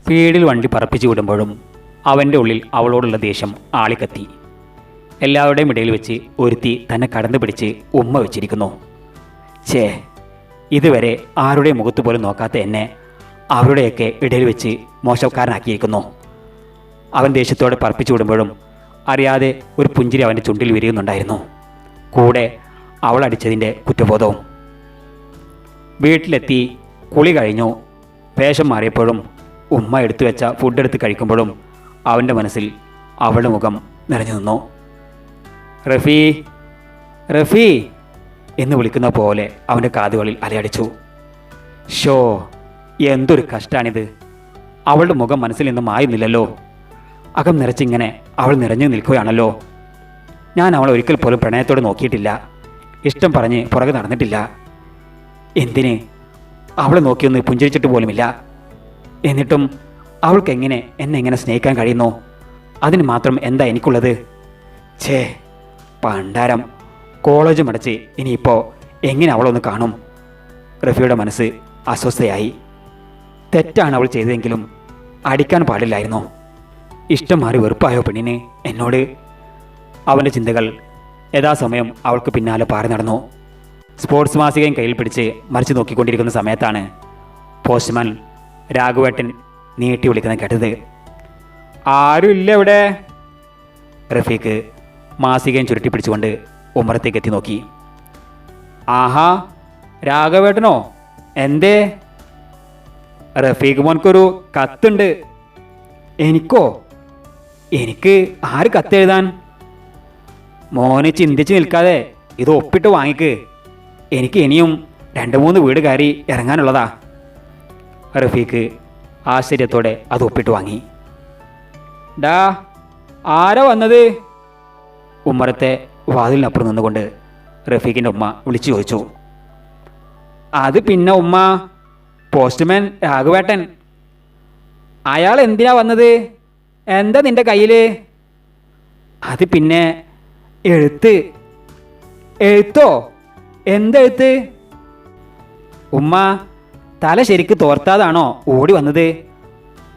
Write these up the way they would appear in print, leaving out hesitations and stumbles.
സ്പീഡിൽ വണ്ടി പറപ്പിച്ചു വിടുമ്പോഴും അവൻ്റെ ഉള്ളിൽ അവളോടുള്ള ദേഷ്യം ആളിക്കത്തി. എല്ലാവരുടെയും ഇടയിൽ വെച്ച് ഒരുത്തി തന്നെ കടന്നു പിടിച്ച് ഉമ്മ വെച്ചിരിക്കുന്നു. ഛേ, ഇതുവരെ ആരുടെ മുഖത്ത് പോലും നോക്കാത്ത എന്നെ അവരുടെയൊക്കെ ഇടയിൽ വെച്ച് മോശക്കാരനാക്കിയിരിക്കുന്നു. അവൻ ദേഷ്യത്തോടെ പറപ്പിച്ചു വിടുമ്പോഴും അറിയാതെ ഒരു പുഞ്ചിരി അവൻ്റെ ചുണ്ടിൽ വിരിയുന്നുണ്ടായിരുന്നു. കൂടെ അവൾ അടിച്ചതിൻ്റെ കുറ്റബോധവും. വീട്ടിലെത്തി കുളി കഴിഞ്ഞു. വേഷം മാറിയപ്പോഴും ഉമ്മ എടുത്തു വെച്ച ഫുഡ് എടുത്ത് കഴിക്കുമ്പോഴും അവൻ്റെ മനസ്സിൽ അവളുടെ മുഖം നിറഞ്ഞു നിന്നു. റഫീ, റഫീ എന്ന് വിളിക്കുന്ന പോലെ അവൻ്റെ കാതുകളിൽ അലയടിച്ചു. ഷോ, എന്തൊരു കഷ്ടാണിത്. അവളുടെ മുഖം മനസ്സിൽ നിന്നും മായുന്നില്ലല്ലോ. അകം നിറച്ചിങ്ങനെ അവൾ നിറഞ്ഞു നിൽക്കുകയാണല്ലോ. ഞാൻ അവളെ ഒരിക്കൽ പോലും പ്രണയത്തോടെ നോക്കിയിട്ടില്ല. ഇഷ്ടം പറഞ്ഞ് പുറകെ നടന്നിട്ടില്ല. എന്തിന്? അവളെ നോക്കിയൊന്ന് പുഞ്ചിരിച്ചിട്ട് പോലുമില്ല. എന്നിട്ടും അവൾക്ക് എങ്ങനെ എന്നെ എങ്ങനെ സ്നേഹിക്കാൻ കഴിയുന്നു? അതിന് മാത്രം എന്താ എനിക്കുള്ളത്? ഛേ, പണ്ടാരം. കോളേജ് മടച്ച് ഇനിയിപ്പോൾ എങ്ങനെ അവളൊന്ന് കാണും? റഫിയുടെ മനസ്സ് അസ്വസ്ഥയായി. തെറ്റാണ് അവൾ ചെയ്തതെങ്കിലും അടിക്കാൻ പാടില്ലായിരുന്നു. ഇഷ്ടം മാറി വെറുപ്പായോ പെണ്ണിന് എന്നോട്? അവൻ്റെ ചിന്തകൾ യഥാസമയം അവൾക്ക് പിന്നാലെ പാറി നടന്നു. സ്പോർട്സ് മാസികയും കയ്യിൽ പിടിച്ച് മറിച്ച് നോക്കിക്കൊണ്ടിരിക്കുന്ന സമയത്താണ് പോസ്റ്റ്മാൻ രാഘവേട്ടൻ നീട്ടി വിളിക്കുന്നത് കേട്ടത്. ആരും ഇല്ല ഇവിടെ. റഫീഖ് മാസികയും ചുരുട്ടി പിടിച്ചുകൊണ്ട് ഉമ്മറത്തേക്ക് എത്തി നോക്കി. ആഹാ, രാഘവേട്ടനോ? എന്തേ? റഫീഖ് മോൻക്കൊരു കത്തുണ്ട്. എനിക്കോ? എനിക്ക് ആര് കത്തെഴുതാൻ? മോനെ ചിന്തിച്ച് നിൽക്കാതെ ഇത് ഒപ്പിട്ട് വാങ്ങിക്ക്. എനിക്ക് ഇനിയും 2-3 വീട് കയറി ഇറങ്ങാനുള്ളതാ. റഫീഖ് ആശ്ചര്യത്തോടെ അത് ഒപ്പിട്ട് വാങ്ങി. ഡാ, ആരാ വന്നത്? ഉമ്മറത്തെ വാതിലിനപ്പുറം നിന്നുകൊണ്ട് റഫീഖിൻ്റെ ഉമ്മ വിളിച്ചു ചോദിച്ചു. അത് പിന്നെ ഉമ്മ, പോസ്റ്റ്മാൻ രാഘവേട്ടൻ. അയാൾ എന്തിനാ വന്നത്? എന്താ നിന്റെ കയ്യിൽ? അത് പിന്നെ എഴുത്ത്. എഴുത്തോ? എന്തെഴുത്ത്? ഉമ്മ, തല ശരിക്ക് തോർത്താതാണോ ഓടി വന്നത്?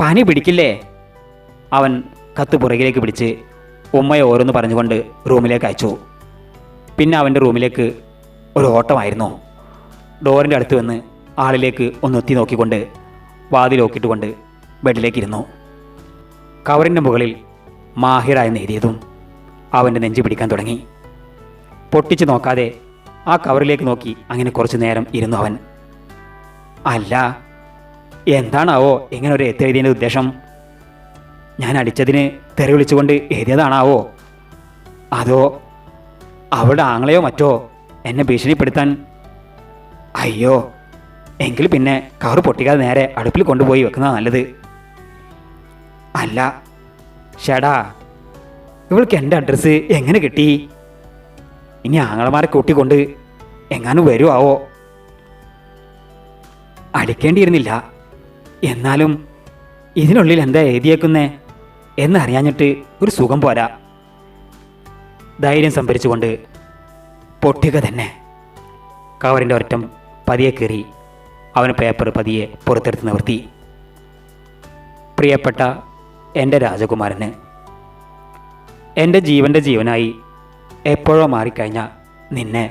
പനി പിടിക്കില്ലേ? അവൻ കത്ത് പുറകിലേക്ക് പിടിച്ച് ഉമ്മയെ ഓരോന്ന് പറഞ്ഞുകൊണ്ട് റൂമിലേക്ക് അയച്ചു. പിന്നെ അവൻ്റെ റൂമിലേക്ക് ഒരു ഓട്ടമായിരുന്നു. ഡോറിൻ്റെ അടുത്ത് വന്ന് ആളിലേക്ക് ഒന്ന് എത്തി നോക്കിക്കൊണ്ട് വാതിലോക്കിയിട്ടുകൊണ്ട് ബെഡിലേക്ക് ഇരുന്നു. കവറിൻ്റെ മുകളിൽ മാഹിറായെന്ന് എഴുതിയതും അവൻ്റെ നെഞ്ച് പിടിക്കാൻ തുടങ്ങി. പൊട്ടിച്ച് നോക്കാതെ ആ കവറിലേക്ക് നോക്കി അങ്ങനെ കുറച്ചു നേരം ഇരുന്നു അവൻ. അല്ല, എന്താണാവോ ഇങ്ങനെ ഒരു എഴുതിയതിൻ്റെ ഉദ്ദേശം? ഞാൻ അടിച്ചതിന് തെറി വിളിച്ചുകൊണ്ട് എഴുതിയതാണാവോ? അതോ അവളുടെ ആങ്ങളെയോ മറ്റോ എന്നെ ഭീഷണിപ്പെടുത്താൻ? അയ്യോ, എങ്കിൽ പിന്നെ കവർ പൊട്ടിക്കാതെ നേരെ അടുപ്പിൽ കൊണ്ടുപോയി വെക്കുന്നതാണ് നല്ലത്. അല്ല, ഷടാ, ഇവൾക്ക് എൻ്റെ അഡ്രസ്സ് എങ്ങനെ കിട്ടി? ഇനി ആങ്ങളമാരെ കൂട്ടിക്കൊണ്ട് എങ്ങാനും വരുമാവോ? അടിക്കേണ്ടിയിരുന്നില്ല. എന്നാലും ഇതിനുള്ളിൽ എന്താ എഴുതിയേക്കുന്നേ എന്നറിയാഞ്ഞിട്ട് ഒരു സുഖം പോരാ. ധൈര്യം സംഭരിച്ചുകൊണ്ട് പൊട്ടിക തന്നെ. കവറിൻ്റെ ഒരറ്റം പതിയെ കീറി അവന് പേപ്പർ പതിയെ പുറത്തെടുത്ത് നിവർത്തി. പ്രിയപ്പെട്ട എൻ്റെ രാജകുമാരന്, എൻ്റെ ജീവൻ്റെ ജീവനായി എപ്പോഴോ മാറിക്കഴിഞ്ഞ നിന്നെ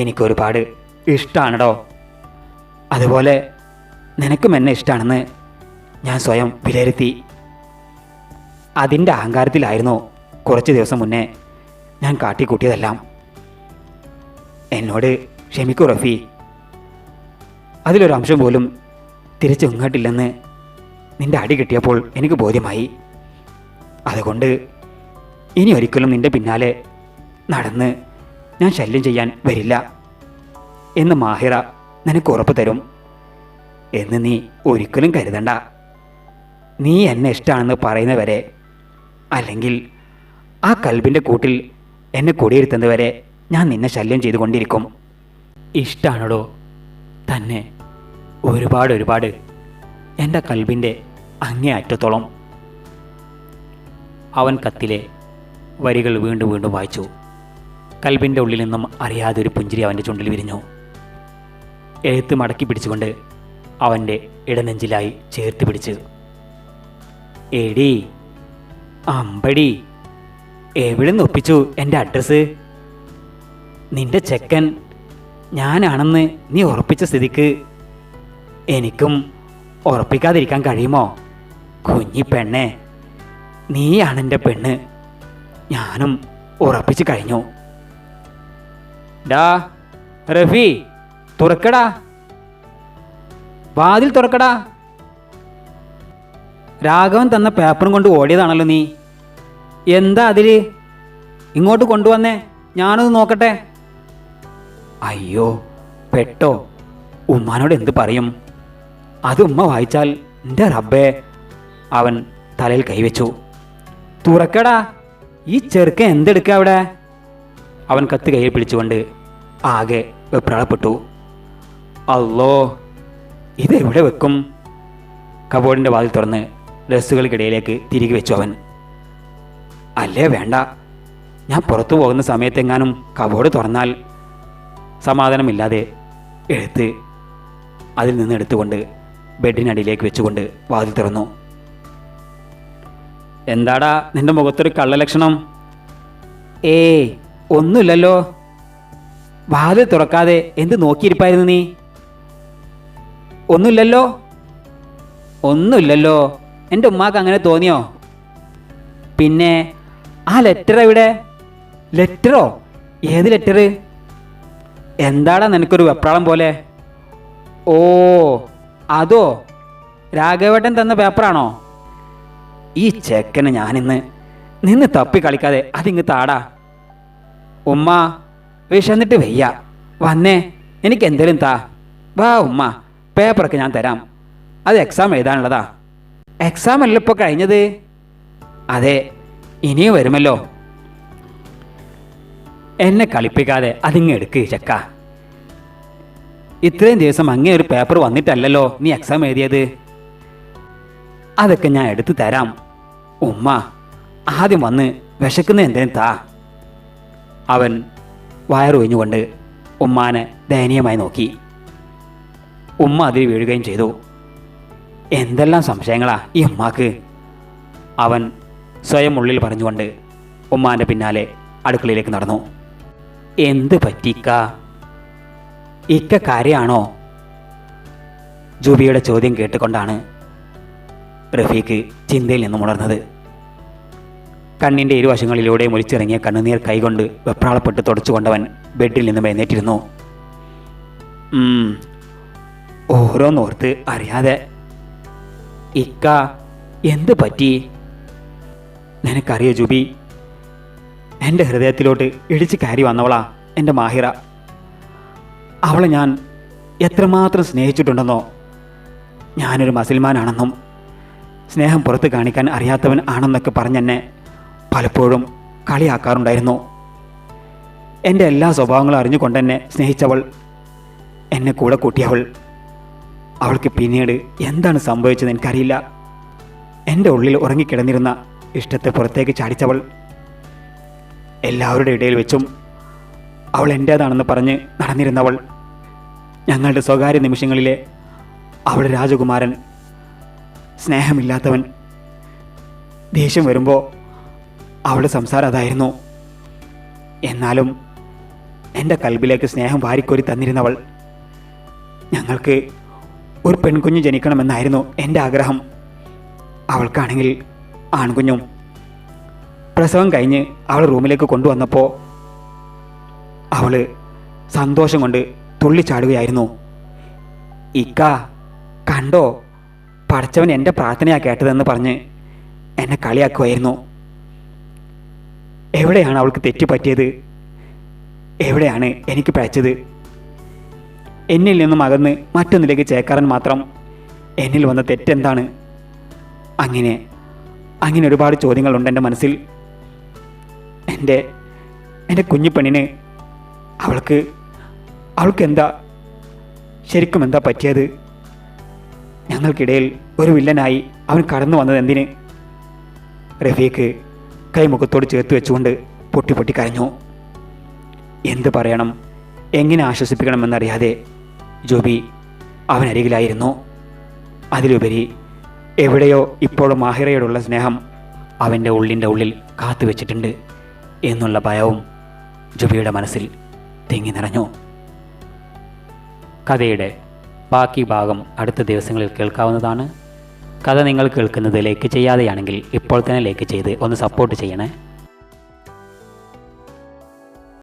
എനിക്കൊരുപാട് ഇഷ്ടമാണടോ. അതുപോലെ നിനക്കും എന്നെ ഇഷ്ടമാണെന്ന് ഞാൻ സ്വയം വിലയിരുത്തി. അതിൻ്റെ അഹങ്കാരത്തിലായിരുന്നു കുറച്ച് ദിവസം മുന്നേ ഞാൻ കാട്ടിക്കൂട്ടിയതെല്ലാം. എന്നോട് ക്ഷമിക്കൂ റഫി. അതിലൊരംശം പോലും തിരിച്ചു ഇങ്ങോട്ടില്ലെന്ന് നിൻ്റെ അടി കിട്ടിയപ്പോൾ എനിക്ക് ബോധ്യമായി. അതുകൊണ്ട് ഇനി ഒരിക്കലും നിൻ്റെ പിന്നാലെ നടന്ന് ഞാൻ ശല്യം ചെയ്യാൻ വരില്ല എന്ന് മാഹിറ നിനക്ക് ഉറപ്പ് തരും എന്ന് നീ ഒരിക്കലും കരുതണ്ട. നീ എന്നെ ഇഷ്ടമാണെന്ന് പറയുന്നവരെ, അല്ലെങ്കിൽ ആ കൽബിൻ്റെ കൂട്ടിൽ എന്നെ കുടിയിരുത്തുന്നവരെ ഞാൻ നിന്നെ ശല്യം ചെയ്തുകൊണ്ടിരിക്കും. ഇഷ്ടമാണോ തന്നെ ഒരുപാട് എൻ്റെ കൽബിൻ്റെ അങ്ങേ അറ്റത്തോളം. അവൻ കത്തിലെ വരികൾ വീണ്ടും വീണ്ടും വായിച്ചു. കൽബിൻ്റെ ഉള്ളിൽ നിന്നും അറിയാതെ ഒരു പുഞ്ചിരി അവൻ്റെ ചുണ്ടിൽ വിരിഞ്ഞു. എഴുത്ത് മടക്കി പിടിച്ചുകൊണ്ട് അവൻ്റെ ഇടനെഞ്ചിലായി ചേർത്ത് പിടിച്ച് എടി അമ്പടി, എവിടെ നിന്ന് ഒപ്പിച്ചു എൻ്റെ അഡ്രസ്സ്? നിന്റെ ചെക്കൻ ഞാനാണെന്ന് നീ ഉറപ്പിച്ച സ്ഥിതിക്ക് എനിക്കും ഉറപ്പിക്കാതിരിക്കാൻ കഴിയുമോ? കുഞ്ഞി പെണ്ണെ, നീയാണെൻ്റെ പെണ്ണ്. ഞാനും ഉറപ്പിച്ചു കഴിഞ്ഞു. ഡാ റഫി, തുറക്കടാ, വാതിൽ തുറക്കടാ. രാഘവൻ തന്ന പേപ്പറും കൊണ്ട് ഓടിയതാണല്ലോ നീ. എന്താ അതിൽ? ഇങ്ങോട്ട് കൊണ്ടുവന്നേ, ഞാനൊന്ന് നോക്കട്ടെ. അയ്യോ പെട്ടോ, ഉമ്മാനോട് എന്ത് പറയും? അത് ഉമ്മ വായിച്ചാൽ എൻ്റെ റബ്ബേ. അവൻ തലയിൽ കൈവച്ചു. തുറക്കടാ, ഈ ചെറുക്കൻ എന്തെടുക്കുക അവിടെ? അവൻ കത്ത് കയ്യിൽ പിടിച്ചുകൊണ്ട് ആകെ വെപ്രാളപ്പെട്ടു. അല്ലോ, ഇതെവിടെ വെക്കും? കബോർഡിൻ്റെ വാതിൽ തുറന്ന് ഡ്രസ്സുകൾക്കിടയിലേക്ക് തിരികെ വെച്ചു അവൻ. അല്ലേ വേണ്ട, ഞാൻ പുറത്തു പോകുന്ന സമയത്തെങ്ങാനും കബോർഡ് തുറന്നാൽ സമാധാനമില്ലാതെ എടുത്ത് അതിൽ നിന്ന് എടുത്തുകൊണ്ട് ബെഡിനടിയിലേക്ക് വെച്ചുകൊണ്ട് വാതിൽ തുറന്നു. എന്താടാ നിന്റെ മുഖത്തൊരു കള്ളലക്ഷണം? ഒന്നുമില്ലല്ലോ. വാതിൽ തുറക്കാതെ എന്ത് നോക്കിയിരിപ്പായിരുന്നു നീ? ഒന്നുമില്ലല്ലോ. ഒന്നുമില്ലല്ലോ, എൻ്റെ ഉമ്മാക്ക് അങ്ങനെ തോന്നിയോ? പിന്നെ ആ ലെറ്റർ എവിടെ? ലെറ്ററോ? ഏത് ലെറ്റർ? എന്താടാ നിനക്കൊരു വെപ്രാളം പോലെ? ഓ അതോ, രാഘവേട്ടൻ തന്ന പേപ്പറാണോ? ഈ ചെക്കന് ഞാനിന്ന് നിന്ന് തപ്പി കളിക്കാതെ അതിങ്ങ് താടാ. ഉമ്മ വിശന്നിട്ട് വയ്യ, വന്നേ, എനിക്ക് എന്തേലും താ. വാ ഉമ്മ, പേപ്പറൊക്കെ ഞാൻ തരാം. അത് എക്സാം എഴുതാനുള്ളതാ. എക്സാം അല്ല ഇപ്പോൾ കഴിഞ്ഞത്? അതെ, ഇനിയും വരുമല്ലോ. എന്നെ കളിപ്പിക്കാതെ അതിങ്ങ് എടുക്ക് ചക്ക. ഇത്രയും ദിവസം അങ്ങനെ ഒരു പേപ്പർ വന്നിട്ടല്ലല്ലോ നീ എക്സാം എഴുതിയത്. അതൊക്കെ ഞാൻ എടുത്തു തരാം. ഉമ്മ ആദ്യം വന്ന് വിശക്കുന്ന എന്തേലും താ. അവൻ വയറൊഴിഞ്ഞുകൊണ്ട് ഉമ്മാനെ ദയനീയമായി നോക്കി. ഉമ്മ അതിൽ വീഴുകയും ചെയ്തു. എന്തെല്ലാം സംശയങ്ങളാ ഈ ഉമ്മാക്ക്? അവൻ സ്വയം ഉള്ളിൽ പറഞ്ഞുകൊണ്ട് ഉമ്മാൻ്റെ പിന്നാലെ അടുക്കളയിലേക്ക് നടന്നു. എന്ത് പറ്റിക്ക? ഇക്ക കാര്യമാണോ? ജൂബിയുടെ ചോദ്യം കേട്ടുകൊണ്ടാണ് റഫീഖ് ചിന്തയിൽ നിന്നും ഉണർന്നത്. കണ്ണിൻ്റെ ഇരുവശങ്ങളിലൂടെ മുറിച്ചിറങ്ങിയ കണ്ണുനീർ കൈകൊണ്ട് വെപ്രാളപ്പെട്ട് തുടച്ചുകൊണ്ടവൻ ബെഡിൽ നിന്നും എഴുന്നേറ്റിരുന്നു. ഓരോന്നോർത്ത് അറിയാതെ. ഇക്ക എന്ത് പറ്റി? നിനക്കറിയോ ജൂബി, എൻ്റെ ഹൃദയത്തിലോട്ട് ഇടിച്ച് കയറി വന്നവളാ എൻ്റെ മാഹിറ. അവളെ ഞാൻ എത്രമാത്രം സ്നേഹിച്ചിട്ടുണ്ടെന്നോ. ഞാനൊരു മുസൽമാനാണെന്നും സ്നേഹം പുറത്ത് കാണിക്കാൻ അറിയാത്തവൻ ആണെന്നൊക്കെ പറഞ്ഞെന്നെ പലപ്പോഴും കളിയാക്കാറുണ്ടായിരുന്നു. എൻ്റെ എല്ലാ സ്വഭാവങ്ങളും അറിഞ്ഞുകൊണ്ടെന്നെ സ്നേഹിച്ചവൾ, എന്നെ കൂടെ കൂട്ടിയവൾ, അവൾക്ക് പിന്നീട് എന്താണ് സംഭവിച്ചത് എനിക്കറിയില്ല. എൻ്റെ ഉള്ളിൽ ഉറങ്ങിക്കിടന്നിരുന്ന ഇഷ്ടത്തെ പുറത്തേക്ക് ചാടിച്ചവൾ, എല്ലാവരുടെ ഇടയിൽ വെച്ചും അവൾ എൻ്റേതാണെന്ന് പറഞ്ഞ് നടന്നിരുന്നവൾ, ഞങ്ങളുടെ സ്വകാര്യ നിമിഷങ്ങളിലെ അവളുടെ രാജകുമാരൻ, സ്നേഹമില്ലാത്തവൻ. ദേഷ്യം വരുമ്പോൾ അവളുടെ സംസാരം അതായിരുന്നു. എന്നാലും എൻ്റെ കൽബിലേക്ക് സ്നേഹം വാരിക്കോരി തന്നിരുന്നവൾ. ഞങ്ങൾക്ക് ഒരു പെൺകുഞ്ഞ് ജനിക്കണമെന്നായിരുന്നു എൻ്റെ ആഗ്രഹം. അവൾക്കാണെങ്കിൽ ആൺകുഞ്ഞും. പ്രസവം കഴിഞ്ഞ് അവൾ റൂമിലേക്ക് കൊണ്ടുവന്നപ്പോൾ അവൾ സന്തോഷം കൊണ്ട് തുള്ളിച്ചാടുകയായിരുന്നു. ഇക്ക കണ്ടോ, പടച്ചവൻ എൻ്റെ പ്രാർത്ഥനയാണ് കേട്ടതെന്ന് പറഞ്ഞ് എന്നെ കളിയാക്കുമായിരുന്നു. എവിടെയാണ് അവൾക്ക് തെറ്റുപറ്റിയത്? എവിടെയാണ് എനിക്ക് പഴച്ചത്? എന്നിൽ നിന്നും അകന്ന് മറ്റൊന്നിലേക്ക് ചേക്കാരൻ മാത്രം എന്നിൽ വന്ന തെറ്റെന്താണ്? അങ്ങനെ ഒരുപാട് ചോദ്യങ്ങളുണ്ട് എൻ്റെ മനസ്സിൽ. എൻ്റെ കുഞ്ഞു പെണ്ണിന് അവൾക്ക് എന്താ, ശരിക്കും എന്താ പറ്റിയത്? ഞങ്ങൾക്കിടയിൽ ഒരു വില്ലനായി അവൻ കടന്നു വന്നത് എന്തിന്? റഫീഖ് കൈമുഖത്തോട് ചേർത്ത് വെച്ചുകൊണ്ട് പൊട്ടി പൊട്ടി കരഞ്ഞു. എന്ത് പറയണം, എങ്ങനെ ആശ്വസിപ്പിക്കണമെന്നറിയാതെ ജോബി അവനരികിലായിരുന്നു. അതിലുപരി എവിടെയോ ഇപ്പോഴും മാഹിറയോടുള്ള സ്നേഹം അവൻ്റെ ഉള്ളിൻ്റെ ഉള്ളിൽ കാത്തുവെച്ചിട്ടുണ്ട് എന്നുള്ള ഭയവും ജുബിയുടെ മനസ്സിൽ തിങ്ങി നിറഞ്ഞു. കഥയുടെ ബാക്കി ഭാഗം അടുത്ത ദിവസങ്ങളിൽ കേൾക്കാവുന്നതാണ്. കഥ നിങ്ങൾ കേൾക്കുന്നത് ലൈക്ക് ചെയ്യാതെയാണെങ്കിൽ ഇപ്പോൾ തന്നെ ലൈക്ക് ചെയ്ത് ഒന്ന് സപ്പോർട്ട് ചെയ്യണേ.